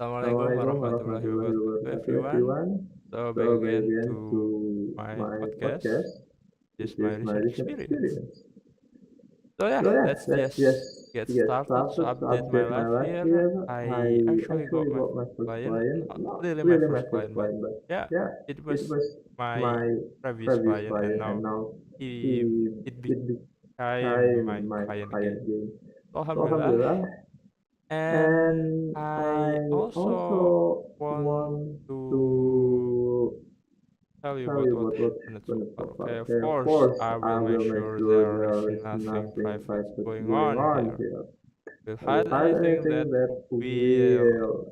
Assalamualaikum Assalamualaikum warahmatullahi warahmatullahi wabarakatuh, wabarakatuh, everyone. everyone. So, So, back back again again to to my my podcast. podcast. This This is my is my recent recent experience. experience. So, yeah, So, yeah, let's let's just just get get started to started to update my update my life life here. here. I I actually got actually my got my first first client, client, not not really my really my first first client, but client, but yeah, yeah, it it was was my my previous previous client, and client, and now now he he it it became my became my client client again. again. So, Alhamdulillah. alhamdulillah. And And I I also also want want to to tell you tell about you what about what happened so happened far. so far. Okay, of Okay, of course, course, I I will make will make sure sure there is there is nothing nothing private private going going on on here. here. We'll I will hide hide anything anything that that will will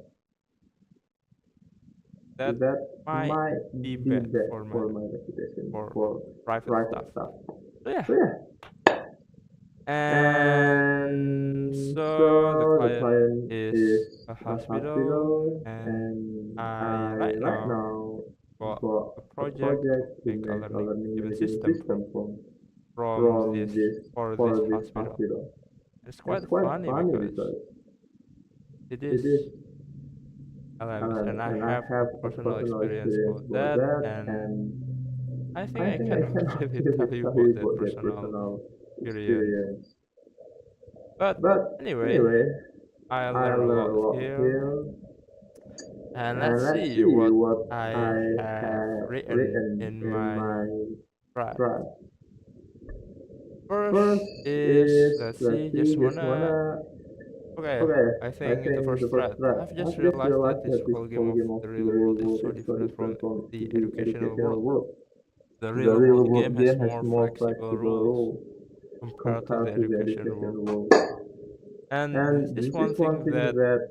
that that might might be be bad bad for my for my reputation for for private private stuff. stuff. So yeah, So yeah, and and so the so the client client is is a a hospital, hospital, and and I I right right now now got got a a project to project to make a make a learning learning management management system system from from this this for this for this hospital. hospital. It's quite It's quite funny funny because because it it is is LMS, and LMS, I and I have a have a personal personal experience experience about about that, that, and and I think I I think I cannot cannot really really tell you tell about you that about that personal personal experience. experience. But But anyway, anyway, I I learned a learned a lot lot here, here, and let's and let's see see what what I I have have written written in in my my draft. draft. First First is, is, let's let's see, see, just just wanna. wanna. Okay, Okay, I I think the think first the first thread. threat. I've just I've just realized that realized this that this whole game whole of game of the the real real world is world so is so different from different from the the educational educational world. world. The The real real world game world has game has more more flexible flexible rules rules compared to the compared to the educational world. educational world. And this And is this one is one thing thing that, that,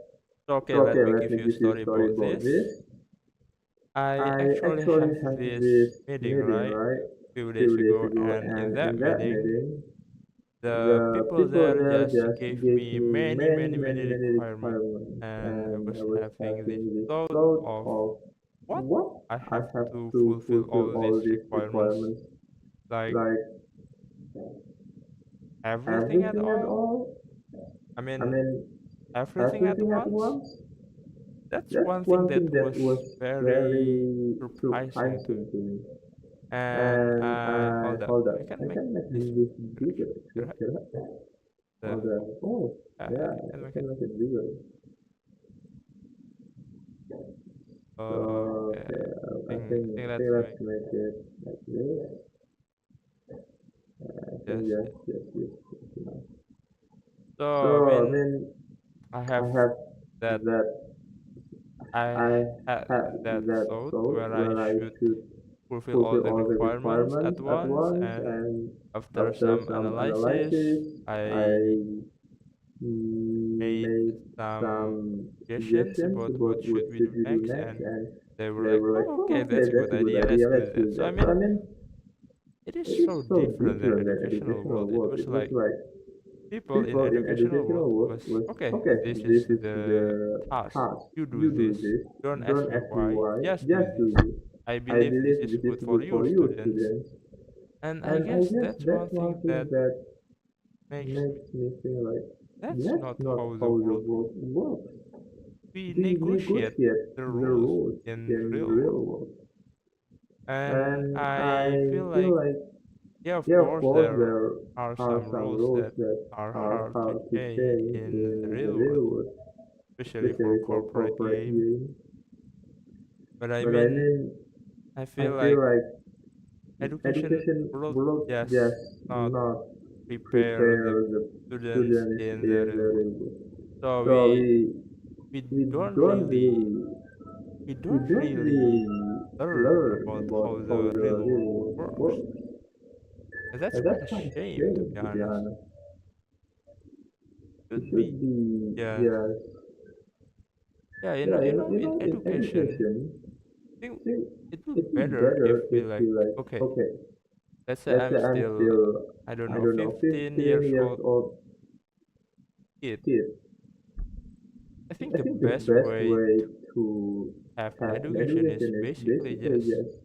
okay, so let okay, me let give me you a give you a story story about about this. this. I I actually actually have have this this meeting, meeting, right, right, few days few days ago, ago, and in and that in that meeting, meeting, the the people people there there just just gave gave me me many, many, many, many, many many requirements, requirements, and I and was I was having this having this thought thought of of what what I I have have to to fulfill fulfill all these all these requirements, requirements, like like everything at everything at all. all. I I mean, mean, everything at everything at once. once. That's That's one thing one that thing that was was very very surprising to me. surprising to me. And And I hold up, hold up. I can I make can make this this bigger. bigger. Can Hold the up. Oh, yeah, I can I make it. can make it bigger. So Okay, okay, I think I let's think make let's make it like this. I think just yes, this. yes, yes, yes, enough. So I So I mean, mean, I I have have that that I I had had that that thought thought where I where I should should fulfill all fulfill the all the requirements at requirements at once, once, and and after after some some analysis, analysis, I I made made some some suggestions suggestions about what about what should we should do we do next, next, and and they were they like, were like, "Oh, okay, "Oh, that's okay, a good that's a good idea. Let's idea. do Let's that." do So I that." So I mean, mean, it is it so is so different than different than educational educational world. It world. was It was like like people in people in educational world educational world was was okay. okay. This is This is the the task. task. You do You do this. this. Don't ask Don't me ask me why. why. Just do Just this. do this. I I believe this believe is this good is for good you, for you, students. students. And I And I guess guess that's one that's one thing thing that that makes me. makes me feel like That's that's not not how the how the world works. world works. We We negotiate negotiate the the rules rules in in real real world. world. And And I I feel feel like, like, yeah, of yeah, of course, course, there there are are some some rules rules that that are are hard to hard to change change in the in the real world, real world, especially for especially for corporate corporate games. games. But I But I mean, mean, I I feel feel like like education education world will just just not not prepare the prepare the students students in the in real the world. real world. So So we we don't don't really really we we don't don't really really learn learn about about how how the the real real world world works. works. And that's And quite that's a quite a shame, to shame, be to be honest. honest. It Should be should be, just yes, yeah, yeah, in in education, education, I think I think it would it be is better if better we if like, we like, okay, okay, let's say let's I'm say I'm still, still, I don't I know, don't know, 15 15 years years old old kid. kid. I think I the think the best best way way to to have an have an education is education is basically basically just just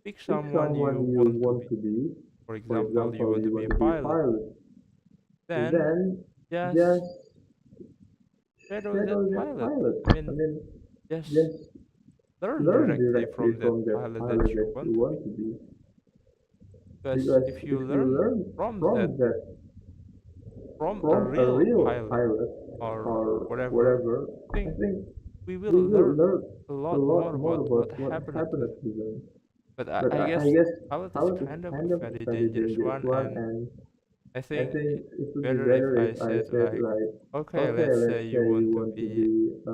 pick pick someone you someone you want to want be. to be. For For example, you example, want to you be want a to be a pilot. pilot. Then Then just just shadow that shadow that pilot. pilot. I I mean, mean, just just learn learn directly directly from that from that pilot that pilot you that you want to be. want to be. Because Because if you if you learn learn from that, from that, from a from a real real pilot pilot or or whatever, whatever, I I think think we will we will learn learn a a lot more lot more about what about what happened to happened them. to them. But But I I guess guess pilot is pilot is kind of a kind of a very very dangerous dangerous one, one, and and I I think think it's it would be better if better I if I said said like, like, okay, okay, let's say let's you say you want to want to be be a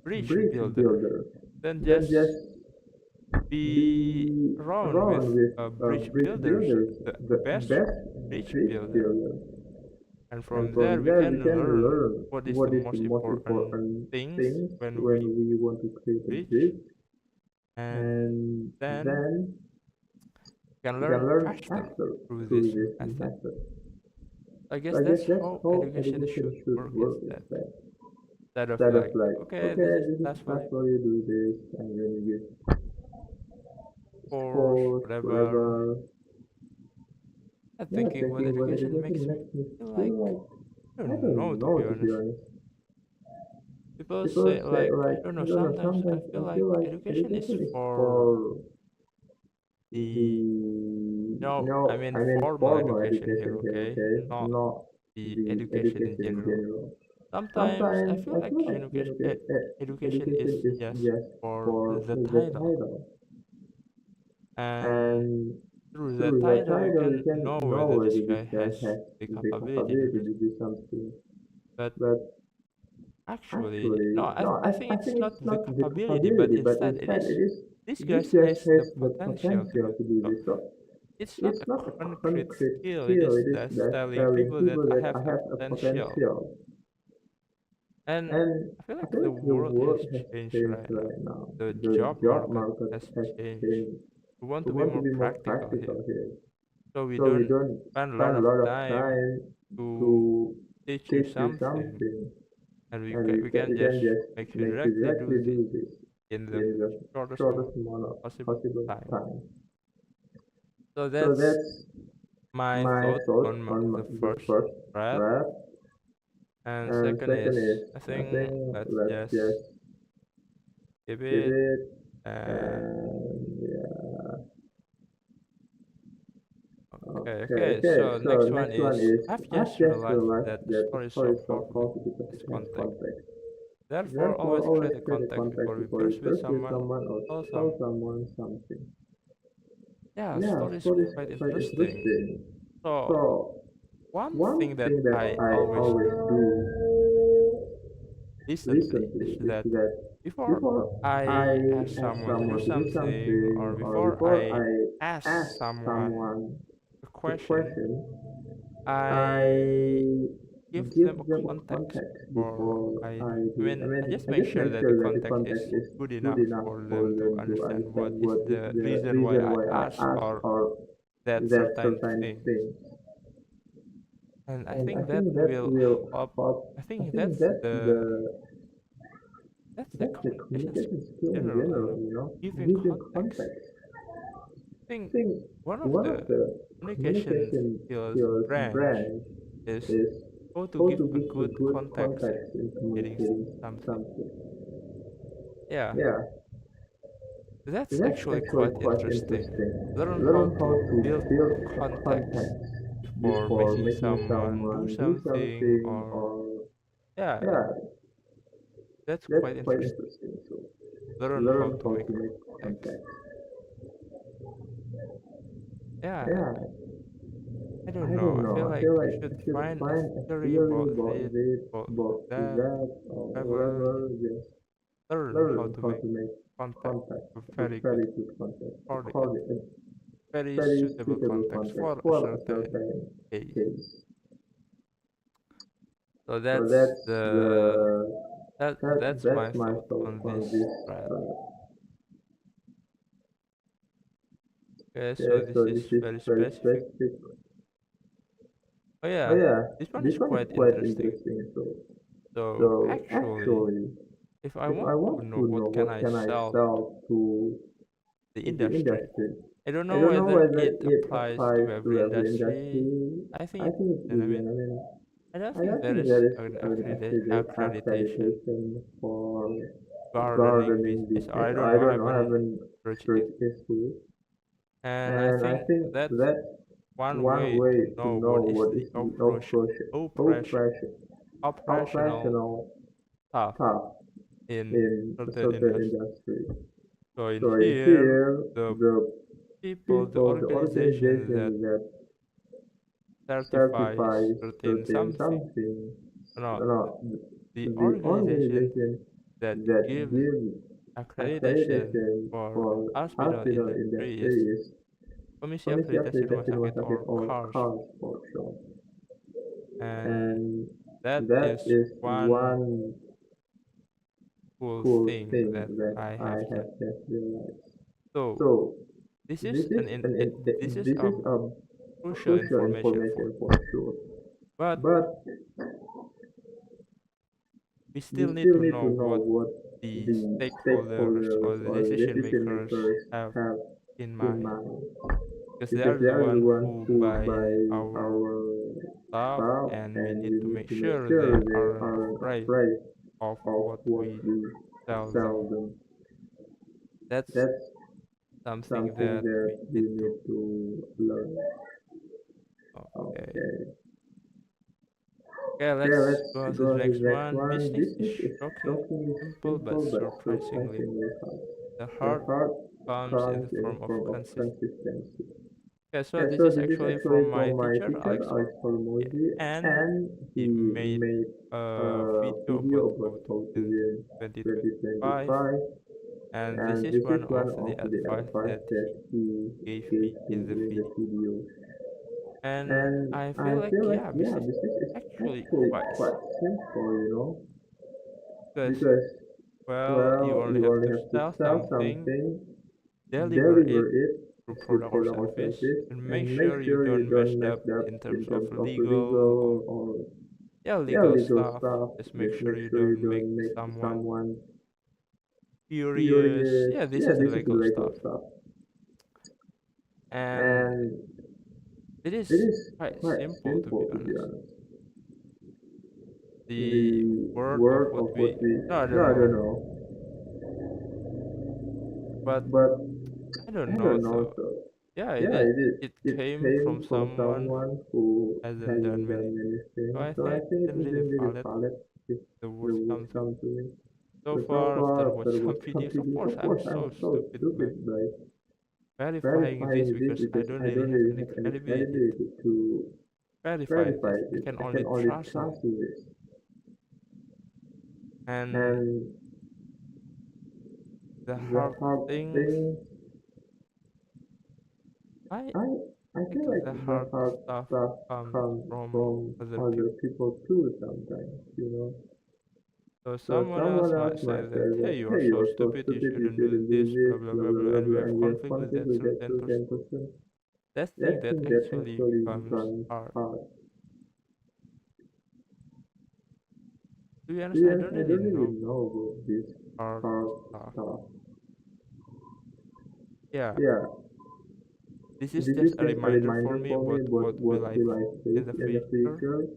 bridge bridge builder, builder, then then just just be be around with around with bridge bridge builders, builders, the the best best bridge bridge builder. builder. And And from there from we there we can can learn learn what is the what is the most most important important things things when when we we want to create a bridge, bridge, and and then then can we can learn learn faster faster through through this this method. method. I So guess I guess that's that's how how education education should should work work instead. instead. Instead of Instead of like, like, okay, okay, this is this is class class 5 for you do this, and when you get course, sports, whatever. whatever. I'm Yeah, thinking what thinking about education education makes me makes me feel feel like, like I I don't know, don't to know, be to be honest. honest. People People say say like, like, I don't I know, don't know, sometimes I sometimes feel I like feel like education is education is for for the, the, I mean I mean formal formal education here, education here, okay? okay? Not Not the the education in education in general. general. Sometimes I Sometimes feel I like feel like education is education is just just for for the the title. title. And And through the through the title, you title, you can can know know whether this whether this guy guy has has the the capability to capability do to something. do something. But But actually, actually, no, no, I think I it's think not it's the not the capability, but capability, but instead it instead is it is this guy this guy has the has the potential to potential do to this. do So this. So it's not it's a not a concrete concrete skill, it skill, is it is just just telling telling people that people I that have I a have a potential. potential. And And I feel I like feel the like the world has world has changed changed right now. right now. The The job job market market has has changed. changed. We want We to be want to more be more practical here. practical here. So we So we don't don't spend a lot spend a of lot of time time to to teach you teach you something, something, and and we can we just can just make you make you directly directly do this do this in the in the shortest shortest amount of possible possible time. time. So So that's that's my my thought thought on on the the first first thread. draft. And And second second is, is, I I think think let's let's just just keep keep it. it. And And yeah. okay. Okay. So So next one next one is, is I've I've just just realized realized that a that the story is story so is so powerful powerful because because it has it has context. context. Therefore, Therefore, always create always a create a context context before we before you burst with first with someone someone or or tell tell some. someone something. Yeah, Yeah, story is story is quite quite interesting. interesting. So So one one thing that thing that I I always always do do recently is recently is that that before before I I ask ask someone to do someone to do something, or something or before before I I ask ask someone someone a a question, question, I I give give them a them a context context before before I I do it. I do. mean, I just I make just sure make that the sure that the context is context is good good enough enough for for them to them to understand what understand is what is the the reason why reason I why I asked ask or or that that certain certain thing. thing. And I And I think that think that will will help. help. I I think think that's the that's the communication communication skill in skill in general, general. You know, giving giving context. context. I I think think one of one the of the communication communication skills skills branch branch is is how to how give to a give a good good context in context in communicating communicating something. something. Yeah, Yeah, that's that's actually actually quite quite interesting. interesting. Learn how Learn how to to build build a context context before before making making someone do someone do something, something, or or yeah, yeah, that's that's quite quite interesting. interesting. So Learn how learn to how make to make context. context. Yeah, Yeah, I I don't know. don't I feel know. I like feel we like should I should find a find a theory theory about about this, this, about about that, that, or whatever. whatever. Just Learn how learn to how make to make context, context, a a very good very good context, a very very suitable suitable context context for a for a certain certain case. case. So So that's that's that's my that's my thought thought on on this this. thread. Okay, so Yeah, this so is this is very very specific. specific. Oh Oh yeah, yeah, this one this is one is quite quite interesting. interesting. So So so actually, actually, if I if want I to want know to know what can what I can I sell sell to the the industry, industry, I don't I know don't know whether whether it it applies applies to to every every industry. industry. I think I it, think it's and I easy, mean, and I mean, I don't I think don't there think is there is an an accreditation accreditation for gardening gardening business. business. I don't know. I I don't know. I haven't haven't searched it. searched into it, And I and I think think that's that's one one way way to to know know what is what the is the operational operational stuff task in in a certain certain industry. industry. So in So in here, here, the the people, the people, the organization that organization that certifies certifies certain certain something, something, no, no, the the organization organization that that gives gives accreditation accreditation for for hospital hospital industry is industry is Komisi Komisi Akreditasi Rumah Akreditasi Rumah Sakit Sakit or or CARS, CARS for short. and And that that is is one one cool cool thing thing that that I I have have just. just realized. So So this is this is this is this a is a crucial crucial information for information me, for sure. but But we we still need still to need know to know what what the the stakeholders stakeholders or the or the decision decision makers makers have have in in mind, mind, because they because are they the are the one ones who who buy buy our our stuff, stuff, and we and need we to need make to make sure sure they they aren't aren't afraid afraid of of what what we we tell them. sell them. That's That's something something that that we we need need to. to learn. Okay. Okay. Okay, Okay, let's let's go to the go to next the next one. one. Business is Business is shocking shockingly simple but simple but surprisingly surprisingly hard. hard. The The hard hard comes in the comes in the form of form of consistency. consistency. Okay, so Okay, this so is this is actually actually from my from my teacher, teacher, Alex Alex Hormozy, Hormozy, and and he he made made a a video about video how about to how to win win 2025, 2025, and this and is this is one one of the of the advice advice that that he he gave gave me me in the in the video. video. And And I I feel like, feel like, yeah, this yeah, is this is actually actually quite quite simple, simple, because, because, well, you well, only you have only to have to sell sell something, something, deliver deliver it it through through product or product or service, service, and make and make sure you sure you don't mess don't mess up up in in terms of terms of legal or, legal or, yeah, yeah, legal legal stuff. stuff. Just make Just sure make you sure you don't make don't make someone someone furious. furious. Yeah, this Yeah, is the this is the legal legal stuff. stuff. And And it it is is quite quite simple, to be simple, to be honest. honest. The The word of word what of what we, we, no, I don't no, I don't know, know, but but I don't I know don't know. though. So Yeah, yeah, it is. it It came came from from someone who someone who hasn't done hasn't many done many things. So things. I So think I it think it isn't really isn't really valid valid if the the words words come to me. come to me. So So so far, after far, watching after some watching some videos, of videos, course, of I'm course, I'm so so stupid by stupid by verifying this verifying this because I because don't I really don't have really any have any credibility to credibility to verify verify this. I this. can I can only only trust in trust it. in this. And And the the hard hard things, thing, I I I think feel like the the hard hard stuff stuff comes comes from from other other people. people too sometimes. So So someone else someone might else say might that, say hey, that, you are hey, so you're so stupid, you stupid, you shouldn't do shouldn't do this, blah this, blah blah blah blah blah, blah and we blah, have and you have conflict with conflict that with that certain person. certain person. That thing That that thing that actually actually becomes becomes hard. hard. To be To honest, be I honest, don't I really don't really know know about this hard hard stuff. stuff. Yeah, Yeah, this is this just is a just a reminder for reminder me for me about about what will what I will I in face the in the future. future.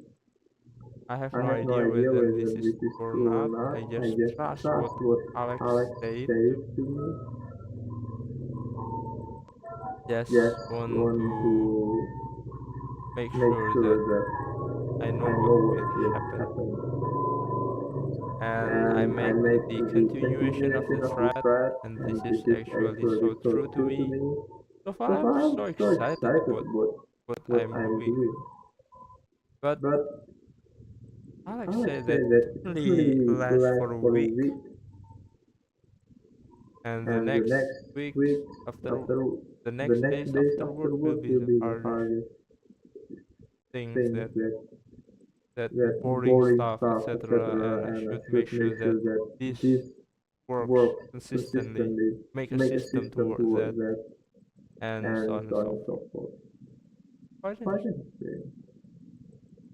I have I no have no idea idea whether whether this is this is true or true or not. not. I I just just trust what trust what Alex Alex said said to me. to me. Just Just want want to to make make sure sure that that I know I what know what will will happen. happen. And I And I make make the the continuation of continuation the of the thread, thread, and and this this is is actually actually so so true to true to me. me. So far, So I'm far, I'm so so excited excited about about what what I'm I'm doing. doing. But But Alex Alex said that said it that it only only lasts for lasts a for a week, week, and the and the next next weeks week after, after the the next next days days afterward will afterward be will the be the hardest hardest things things that that boring boring stuff, stuff, etc. And I etc. And I should make should sure make that sure that this this works works consistently, consistently, make a make a system system towards that, towards that, and so and on so and on so and forth. so forth. Quite Quite interesting. interesting.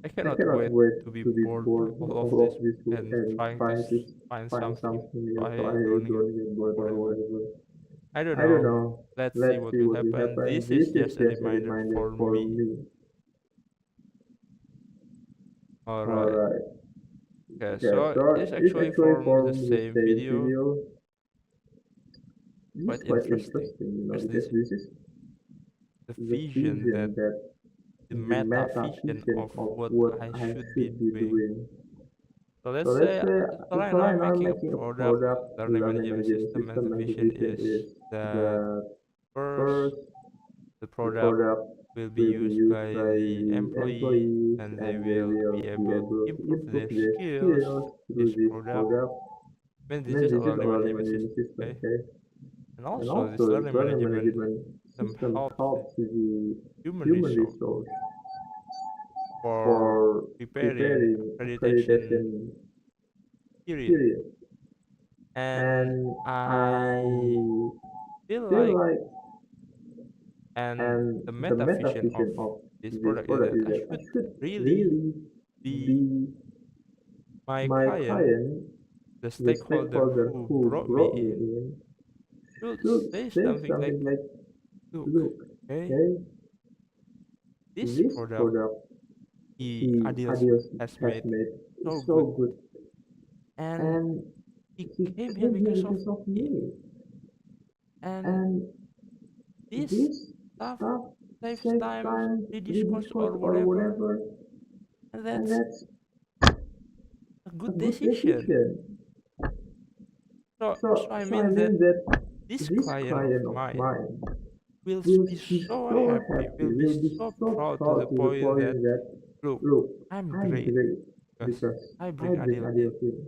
I I cannot cannot wait wait to be to be bored by bored by all of all this of this and and trying to trying to find find something something so new so I I don't get don't get bored or whatever. whatever. I don't I don't know. know. Let's see Let's what see will what will happen. happen. This is This is just a just a reminder reminder for for me. me. All right. Alright. Okay, Okay, so so this it actually actually from the forms the same same video. video. This Quite is quite interesting interesting, because because this this is the the vision that vision that the the meta meta vision vision of of what what I I should be should be doing. doing. So So let's let's say say, so right now right I'm now I'm making a making a product product, learning learning management management system, and the system, and the vision vision is is that that first first the the product product will be will be used used by by the the employees employees, and they and they will will be be able to able to improve improve their their skills skills through through this this product. product. I mean, I this mean, is a this is a learning learning management management system, system, okay? okay? And And also this also, this learning learning management management system system helps the helps the human human resource resource for for preparing preparing accreditation accreditation period. period. And And I I feel feel like, like, and and the the meta meta vision of vision of this this product is product that is I that I should should really really be be my my client, client, the the stakeholder stakeholder who who brought me brought me in, in, should should say say something like, something like, look, look, okay, okay, this this product product Adil Adil has has made made so is good, so good, and and he he came here came here because of because of me, me. and And this this stuff stuff saves saves time, time, reduce reduce cost cost or or whatever, whatever, and and that's that's a a good good decision. decision. So I So I mean that mean that this this client of client of mine mine will will be be so so happy, happy, will be will be so so proud to the proud to the point that, point that, look, look, I'm I'm great great because because I I bring bring Adil in. Adil in.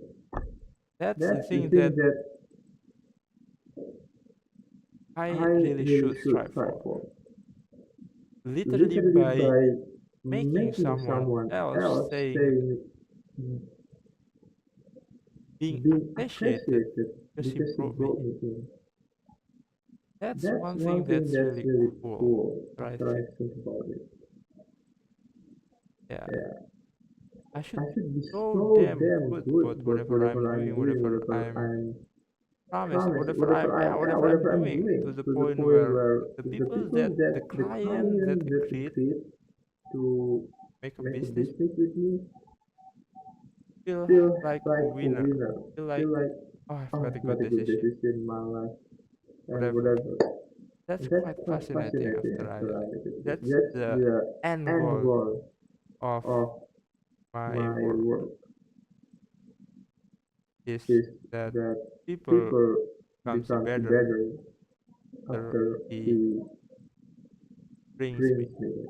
That's the That's the thing thing that that I I really really should should strive strive for. for. Literally Literally by by making making someone someone else else saying, saying, being being appreciated appreciated because he because he brought me brought in. me in. That's That's one thing one thing that's that's really really cool cool after I after I think. think about it. Yeah, Yeah, I I should be should be so so damn damn good good, about but whatever I'm whatever I'm doing, doing, whatever whatever I'm I'm promise, promise, whatever whatever I'm, yeah, whatever I'm whatever I'm doing, doing, to the to the point point where where the the people people that that the the client that client that agreed agreed to make a make a business business with me feel feel like a like a winner. winner, Feel like, feel like, oh, I've oh, made a I've good made a good decision, decision in my life, and whatever. whatever. That's And that's quite quite fascinating fascinating after I, after I did it. that's That's the the end end goal goal of of my my work, work, is is that that people people come become together together after after he he brings me. brings me.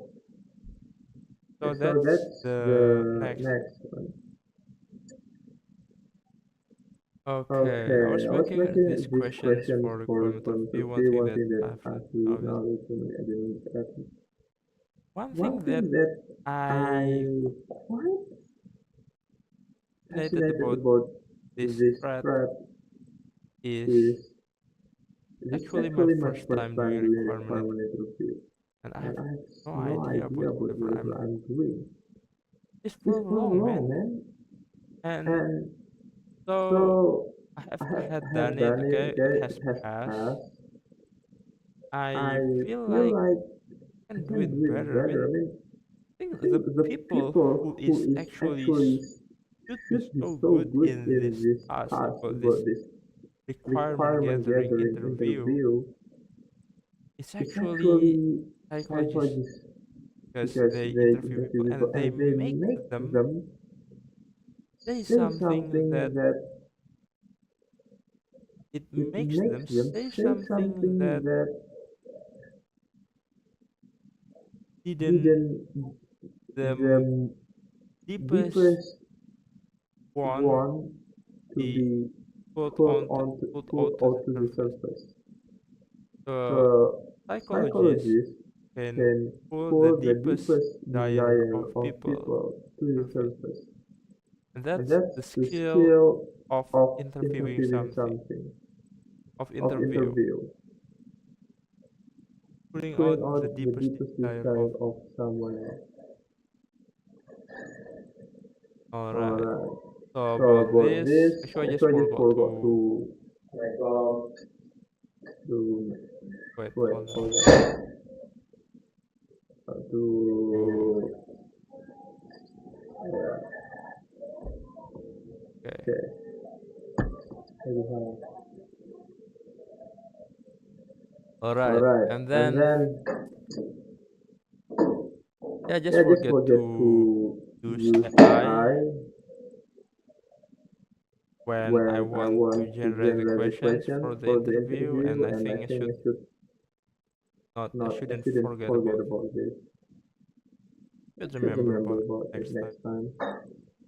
So So that's that's the the next. next one. Okay, I Okay, was I was making these making these questions questions for the for point of point view. of One view. thing One that thing that I've actually noticed, knowledge and I didn't get. one One thing that thing that I I quite fascinated fascinated about about this this thread thread is is this is actually my actually my first first time doing time doing requirement requirement interview, interview, and I and have I have no no idea idea about about whatever whatever I'm doing. I'm doing. It's It's for for long, long, man. man. And And so so I had I done have it. done it, Okay, it okay, it has has passed. passed. I I feel feel like like I I can do can do it it better. I better. mean, I mean, I I think think the the people who people who is is actually actually should be should be so so good good in in this this task task about this about this requirement requirement gathering gathering interview. interview It's is actually actually psychologists psychologists, because because they they interview interview people people and they and they make make them them say say something something that that it it makes them makes them say say something something that that didn't didn't the the deepest deepest one want to be be put put out to the out to the surface. surface. The So psychologists psychologists can can pull the pull the deepest deepest desire desire of of people people to the surface. surface. And And that's that's the the skill skill of of interviewing interviewing something, something, of of interview, interview, pulling pulling out the out the deepest deepest desire of. desire of someone else. All right. Alright. So So about about this, this, actually, I just actually I just forgot forgot to to like to wait. wait, Hold on. hold on. To To yeah. Okay. Okay. Everyone. All All right. right. And And then, then, yeah, just yeah, just forget forget to to use use AI AI when I when I want to want to generate the generate the questions questions for the for the interview. And interview, I and I think think I I shouldn't shouldn't forget forget about this. about this. Should Should remember remember about about it next time. next time.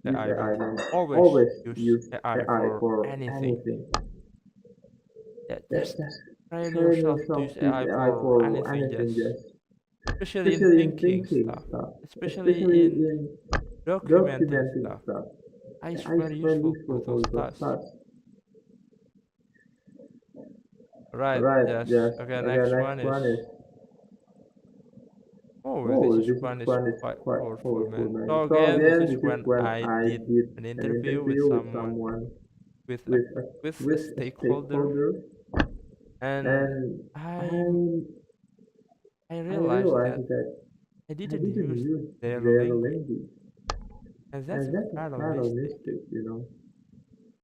That Use I AI will and always always use use AI AI for for anything. anything. Yeah, just Just train train yourself to yourself use to use AI AI for for anything, anything. just Just especially in especially in thinking thinking stuff, stuff, especially especially in in documenting documenting stuff. stuff. AI is AI is very very useful for useful for those those tasks. tasks. Right, Right, yes. just Okay, okay. next one Next is, one is, oh, oh, this this is one is one is quite quite powerful, powerful, man. man. So So again, this again, is this is when when I I did did an an interview with interview with someone, someone with a with a with a with a stakeholder, stakeholder, and and I I I I realized that realized that I I didn't didn't use use their their language, language, and that's and a that's a fatal fatal mistake. mistake, you know.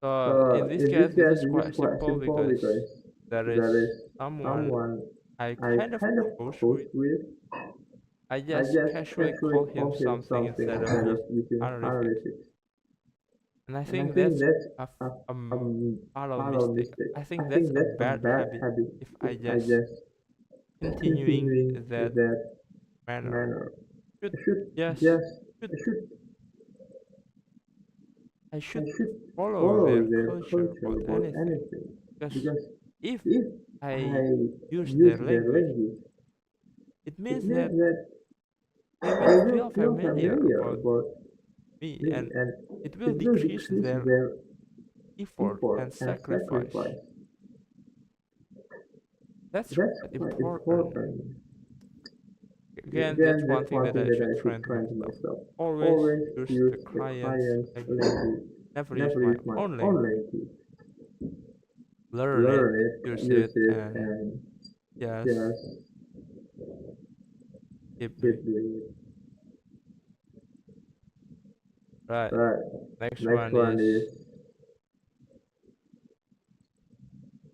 So in So this in case, this this case, is this is quite quite simple simple because because there is there is someone someone I I kind of kind of close close with. with. I I just just casually casually call him call him something something instead of instead of using using honorifics, honorifics. and I And I think think that's that's a, f- a, a a fatal fatal mistake. mistake. I I think that's think a that's a bad bad habit habit if if I I just just continuing continuing that with that manner. manner. Should I should just just should I should I I should should follow follow their their culture culture about about anything, anything. because Because if if I I use use their their language, language, it it means means that that they will they will feel feel familiar familiar about about me, me, and and it will it will decrease decrease their their effort effort and and sacrifice. sacrifice. That's That's quite quite important. important. Again, that's Again, one that's thing one that thing I that should I train should to try to myself. myself. Always Always use use the the client's client's language. language. Never use Never my use my own own language. language. Learn it, Learn it, use use it, it, and and just just keep doing keep it. doing it. Right. Right. Next Next one one is, is,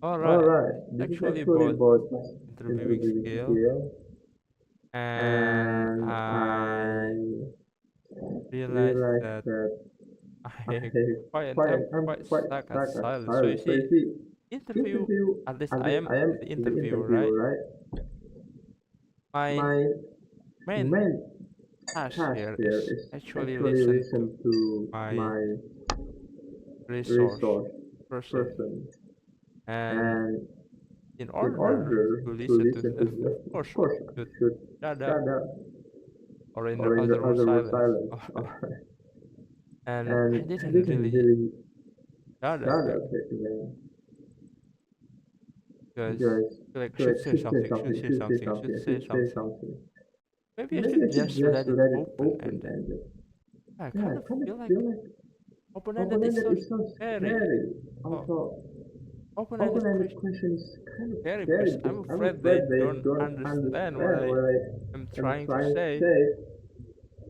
all all right. right. This is This is actually actually about about interviewing interviewing skill, skill, and and I I realized realized that that I I'm I'm quite quite stuck at stuck at silence. So you silence. So you see, see, interview, interview, at least at I least am I am the the interviewer, right? interviewer, right? My My main main task task here here is is actually actually listen to listen to my my resource resource person, person, and and in in order order to to listen to listen to them, of them, of course, course, I I should should shut up, shut up, or in the or in the other words, other word silence. silence. And I And I didn't didn't really really shut up shut back up back then because because like like should say should say something, should something, say should say something, should something, say should say something. something. Maybe I Maybe I should should just just let it let it open open ended. ended. I Yeah, kind I of kind of feel like feel like open ended is open-ended so is so scary. scary. Oh, Also, open ended open-ended question question is kind of scary scary because I'm because I'm afraid they afraid they don't don't understand what understand I what I am am trying to trying to say. say.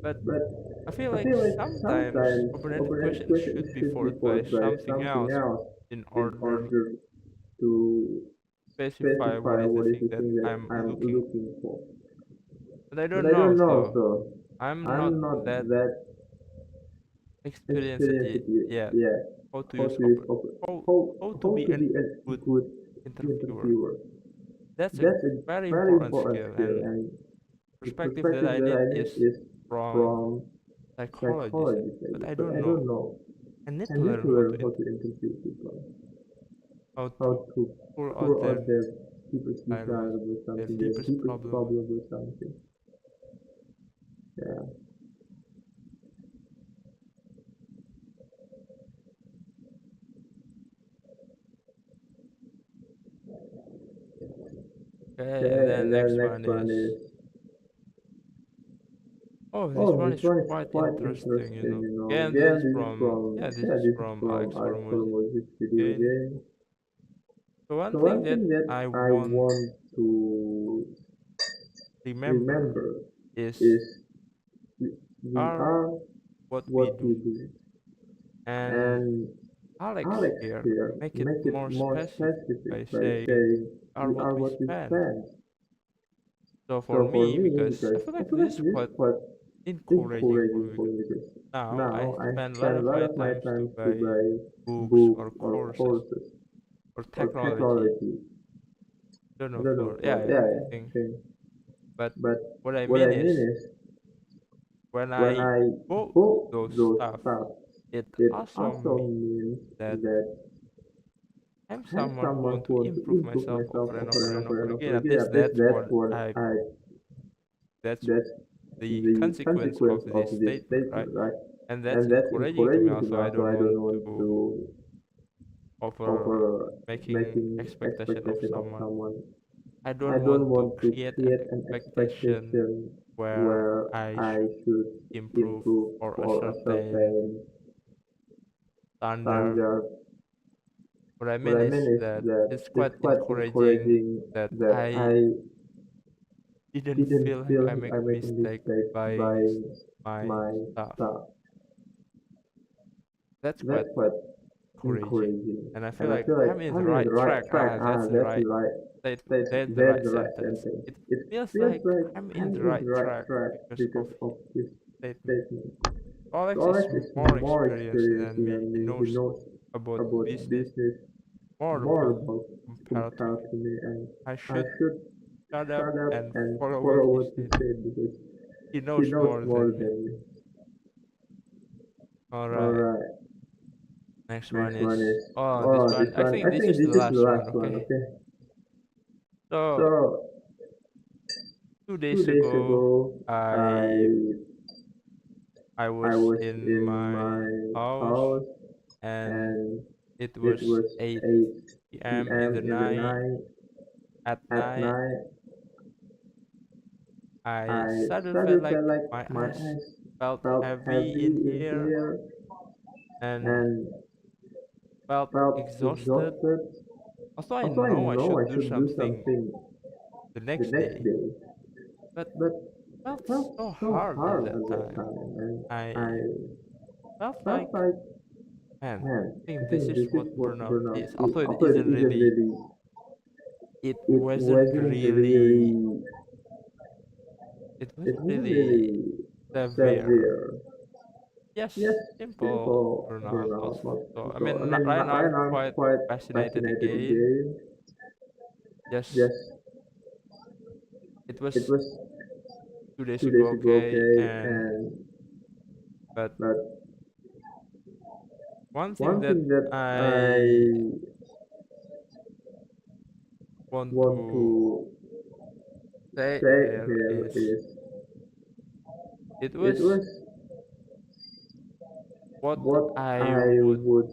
But But I feel I like feel like sometimes sometimes open-ended open-ended questions questions should be should be followed by followed by something something else else in in order to order to specify what specify is the what is thing the that thing that I'm I'm looking for. looking for. But I But don't I know, don't know, so so I'm not I'm not that that experienced experienced yet yet how to how use to use open open, how how, how to how be to a be a good good interviewer. interviewer. That's a That's a very very important important skill, skill, and and the perspective that perspective I that need I is need is from from psychologists. psychology But maybe, I but don't I don't know. know. I need I to need learn to how learn to how to interview people, how to how to pour out pour their out their deepest desire, desire with their something, their deepest deepest problem. problem with something. Yeah. Okay, and Okay, then and then next next one one is, is, oh, this oh, one this is one is quite quite interesting, you interesting, know. you know. Again, Again, this is from, this yeah, is this is from from Alex Alex Hormozy's Hormoz's video game. again. So one So thing one that thing that I I want want to remember remember is is we are are what we what we do. do. And And Alex Alex here here make it make it more more specific specific by by saying saying are we what are we what we spend. spend. So for So for me, me, because I because feel I like feel this like is this is quite quite encouraging for encouraging me for because me because now I now I spend a lot spend a of lot my of my times to time to buy buy books books or or courses courses or or technology. technology. Don't I know don't know for for yeah, yeah, I yeah, think. thing. But But what I what mean I is mean is when when I I bought bought those those stuff, stuff, it it also also means means that that I'm I'm someone who someone want who to wants to improve improve myself myself over and over over and and over over and over again. At again. least At least that's that's what what I I that's that's the the consequence of consequence this of this statement, right? statement, right? And that's And that's encouraging to me encouraging to me. also. I Also, don't I don't want want to to over over making making expectation of expectation of someone. someone. I I don't don't want to want to create an create an expectation expectation where where I I should should improve improve for a for a certain certain standard. standard. What I What mean I is mean is that that it's quite it's quite encouraging encouraging that that I I didn't didn't feel like feel I make I a make a mistake mistake buying buying my my stuff. stuff. That's quite That's quite encouraging. encouraging. And I feel And I like feel like I'm in the I'm in the right right track. track. That's the That's right the right that's the that's right the right sentence. sentence. It It feels feels like like I'm in I'm the in right the right track track because of because of this statement. statement. Alex So is Alex is more more experienced experienced than me. than He me. He knows knows about about business business more more about about compared to compared me. to me, and I I should should shut up shut up and and follow what follow he what he said. said because He he knows knows more more than me. than me. All All right. right. Next one Next is one is this this one. I one. think I this think is the this is the last one. last one. Okay. Okay. So So 2 days 2 days ago, ago, I I I I was was in in my my house house and and it it was was 8 p.m. 8 in p.m. the in the night. night. At At night, night, I I suddenly felt suddenly like felt like my my eyes eyes felt felt heavy in heavy in here here and and felt felt exhausted. exhausted. Also, I Also, I know I know I should do should do something something the the next next day, day, but but felt felt so so hard at hard that at that time. time, and I I felt felt like, like, man, man, I I think this think is this is what what burnout burnout is. is. Also, it Although it isn't isn't really, really, it it wasn't wasn't really, really, it it wasn't wasn't really really severe. severe. Yes, Just simple simple burnout burnout. also. So, I So I mean, mean, right now right I'm now I'm quite quite fascinated fascinated again. again. Just, Just it it was was 2 days 2 days ago, ago, okay, okay, and, and but but one thing one that thing that I I want want to to say say here here is is it it was was what what I I would, would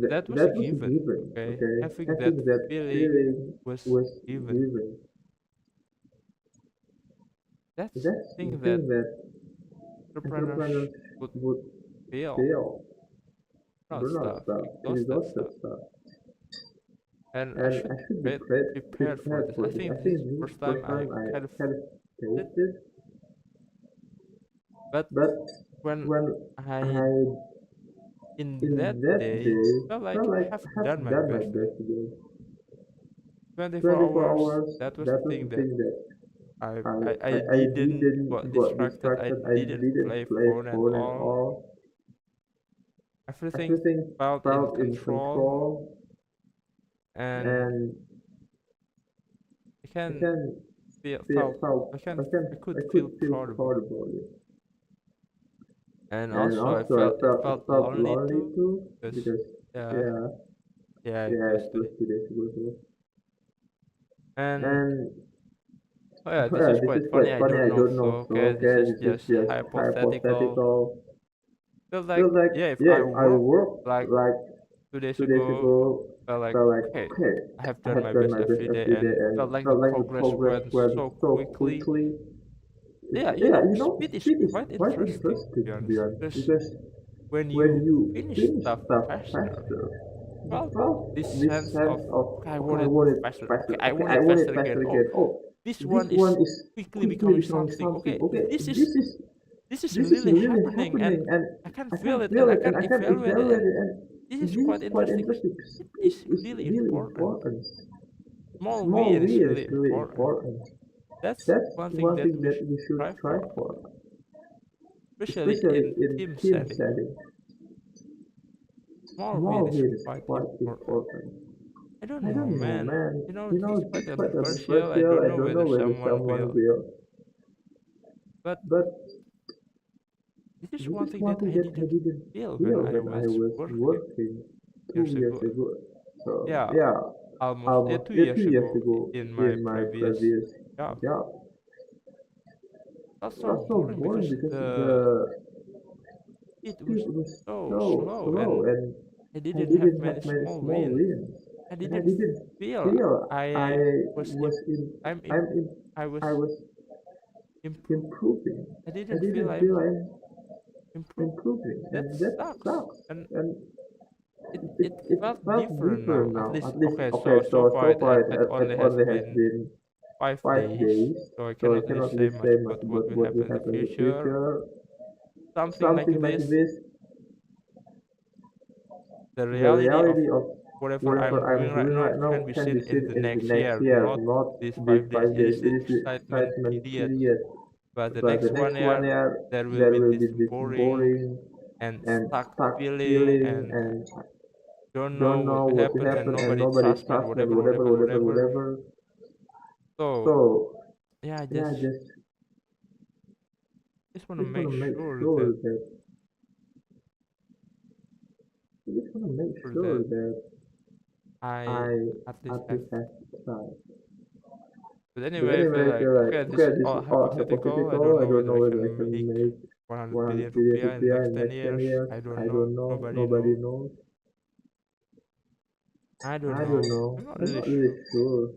that was a that was given, given, okay? okay? Having that Having that feeling feeling was was given. given. That's the That's the thing that thing that entrepreneurs entrepreneurs would would feel. feel. Not Burnout stuff, stuff, exhausted exhausted stuff. stuff. And I And should I should be be prepared for prepared this. for I this. I think this think is this the is first the time first I time I kind of kind of did, tasted, but but when when I I in that in that day day felt like felt I like have I done have my done my best today. best today. 24 24 hours, hours, that was the that was thing the that thing that I I didn't didn't got got distracted. I distracted. I didn't didn't play play phone at phone at all. all. Everything Everything felt in felt in control, control, and and I I can can feel feel felt felt I could I feel could feel proud about proud it. about it. And And also I also I felt it felt felt felt lonely lonely too too because because yeah, yeah, yeah, it yeah, was it was today. 2 days ago too. And And oh yeah, this yeah, is this quite is funny. quite I funny. don't I know, don't so know. So okay, this okay, is this is just just hypothetical. hypothetical. Felt like Feels like yeah, if yeah, I if I work worked like like 2 days 2 days ago, ago, felt like felt like okay, okay, I have I done have my done best my best every day every day, and and felt like the felt like the progress progress went went so so quickly. quickly. Yeah, speed is Speed is quite quite interesting to interesting be to be honest honest, because because when when you you finish finish stuff stuff faster, faster, well, well, this this sense sense of of okay, I okay, want I it want it faster. Okay, faster. I Okay, want I it want faster it again. faster Oh, again. Oh, this this one one is is quickly quickly becoming becoming something. something. Okay, Okay, this this is is this is this is really really happening, and happening, and I can I can feel it, and feel I it, and can I can evaluate it, evaluate and it, and this is this quite is quite interesting. interesting. Speed Speed is is really really important. important. Small Small win is win is really really important. important. That's That's one thing one that thing we that should we should strive strive for, for, especially especially in in team team setting. setting. Small win Small is win is quite quite important. important. I don't I know, don't know, man. man. This is quite It's quite controversial. I controversial. don't I know don't know whether whether someone someone will, will, but but this is this one is thing one that thing I that I didn't didn't feel when feel I when I was was working working two years years ago. ago. So Yeah, yeah, almost, yeah, almost 2 years 2 years ago ago in my in my previous previous job. job. That's It so was so boring boring because because the the it was speed was so so slow, slow, and and I I didn't have didn't many have many small small wins. wins, I and I didn't didn't feel feel I I was was in in I'm in I'm in I was I was improving. improving. I I didn't feel didn't I'm feel I'm improving. improving, That and that sucks. sucks. And And it it felt felt different deeper now. At now. least At least okay, okay. so far So far it it only has only has been been 5 days, 5 days, so I so I cannot really cannot say really much say much about what about will what will happen in the happen in the future. future. Something like Something like this, this, the the reality of reality of whatever whatever I'm I'm doing right doing now right now can be can be seen in seen the in the next next year, year, not not these these 5 days. five It days. is It the is the excitement excitement period, period. but the But the next next one one year year, there will there be will this be this boring boring and and stuck stuck feeling, feeling, and and don't don't know what know will what will happen, and happen, and nobody nobody trusts me, and trusts me, and whatever, whatever, whatever, whatever, whatever. whatever. So So yeah, I yeah, just want to just want make to make sure sure that that just want to make sure sure that that I I at least at have least have tried. But But anyway, I feel anyway, I like, feel like okay, this okay, is this all is all hypothetical. I don't hypothetical. I know don't whether know I whether I can can make make 100 billion 100 billion rupiah in the rupiah next in 10 next 10 years. years. I don't I know. don't know. Nobody Nobody knows. knows. I don't I don't know. know. I'm not I'm really not really sure. sure.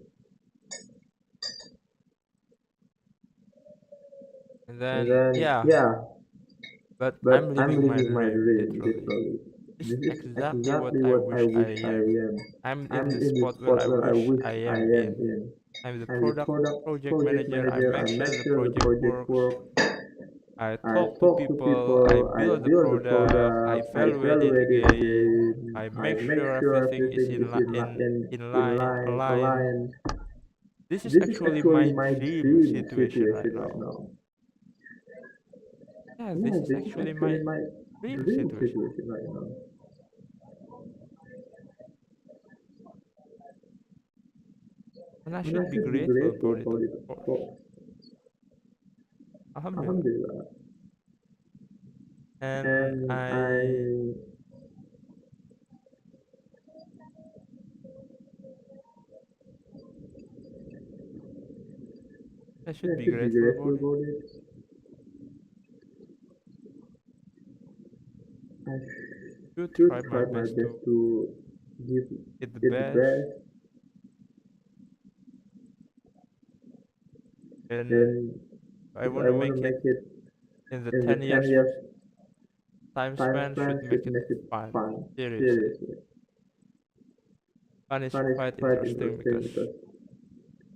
And And then, then yeah, yeah, but but I'm I'm living my living my dream, dream literally. literally. This This is is exactly what exactly I what I wish I wish I am. am. I'm in I'm the in the spot where spot I where I wish wish I I am am in. in. I'm the I'm the project project manager. I manager. make I sure make the sure the project project works. works. I I talk to talk to people. I people, I build the build the product. I product, I evaluate it evaluate it again. again, I I make make sure sure everything is everything is in in line, line, aligned. aligned. This is This is actually actually my my dream dream situation right situation right now. now. Yeah, Yeah, this is this is actually actually my my dream dream situation. situation right now. And I And I should be should be grateful grateful about it, for of it, of course. course. Alhamdulillah. Alhamdulillah. And And I should I be should be grateful grateful about it. about it. I Should should try my try my best best to to give get the it the best. best. And And I if want I to want to make it make it in the in 10 the 10 years years time time span, span, should should make it make it fun. fun. Seriously. Seriously. Fun is Fun is quite quite interesting interesting because because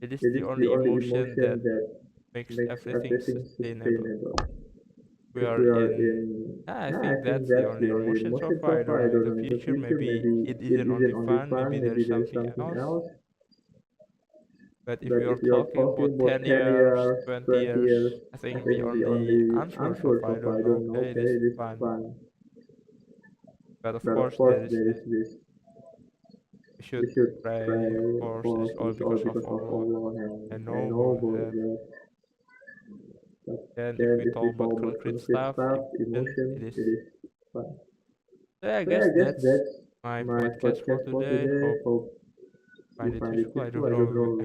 it is it the is the only only emotion emotion that that makes makes everything everything sustainable. sustainable. We If are we are in, in, yeah, I yeah, I think think that's the that's only the only emotion so emotion far. so I don't far. I know in don't the know in the future, future, maybe maybe it it isn't isn't only only fun, maybe fun, maybe there's there's something something else. else. But if But we are if you're talking talking about about 10 10 years, years, 20 20 years, years, I I think the think the only only answer so answer far, I so far, don't I know, don't know, okay, okay, this is this is fun. fun. But of But of course, course, there is there this, is this, we should we should pray, pray, of of course, course, it's all it's all because of because of Allah. Allah, I and I know know about about that. that. But Then if then we if we talk about talk about concrete concrete stuff, stuff, emotions, it emotions, is. it is fun. So yeah, I So yeah, guess I guess that's that's my my podcast for podcast for today. today. Hope Hope you find you it find it useful. I useful. don't I don't know know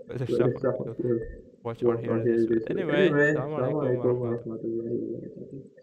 whether whether someone someone will will watch or watch or hear hear this. this. But But anyway, anyway, Assalamualaikum Assalamualaikum warahmatullahi warahmatullahi wabarakatuh.